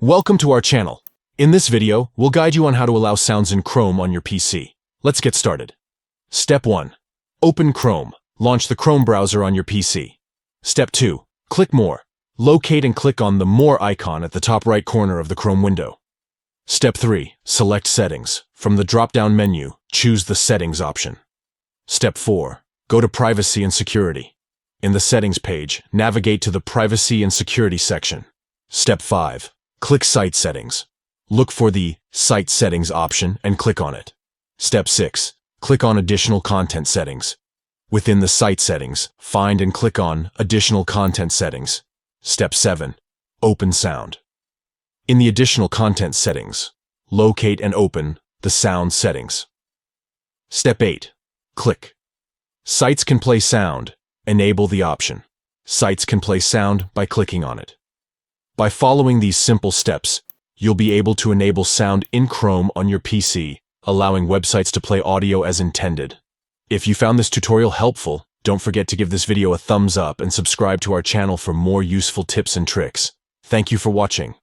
Welcome to our channel. In this video, we'll guide you on how to allow sounds in Chrome on your PC. Let's get started. Step 1. Open Chrome. Launch the Chrome browser on your PC. Step 2. Click More. Locate and click on the More icon at the top right corner of the Chrome window. Step 3. Select Settings. From the drop-down menu, choose the Settings option. Step 4. Go to Privacy and Security. In the Settings page, navigate to the Privacy and Security section. Step 5. Click Site Settings. Look for the Site Settings option and click on it. Step 6. Click on Additional Content Settings. Within the Site Settings, find and click on Additional Content Settings. Step 7. Open Sound. In the Additional Content Settings, locate and open the Sound settings. Step 8. Click Sites can play sound. Enable the option. Sites can play sound by clicking on it. By following these simple steps, you'll be able to enable sound in Chrome on your PC, allowing websites to play audio as intended. If you found this tutorial helpful, don't forget to give this video a thumbs up and subscribe to our channel for more useful tips and tricks. Thank you for watching.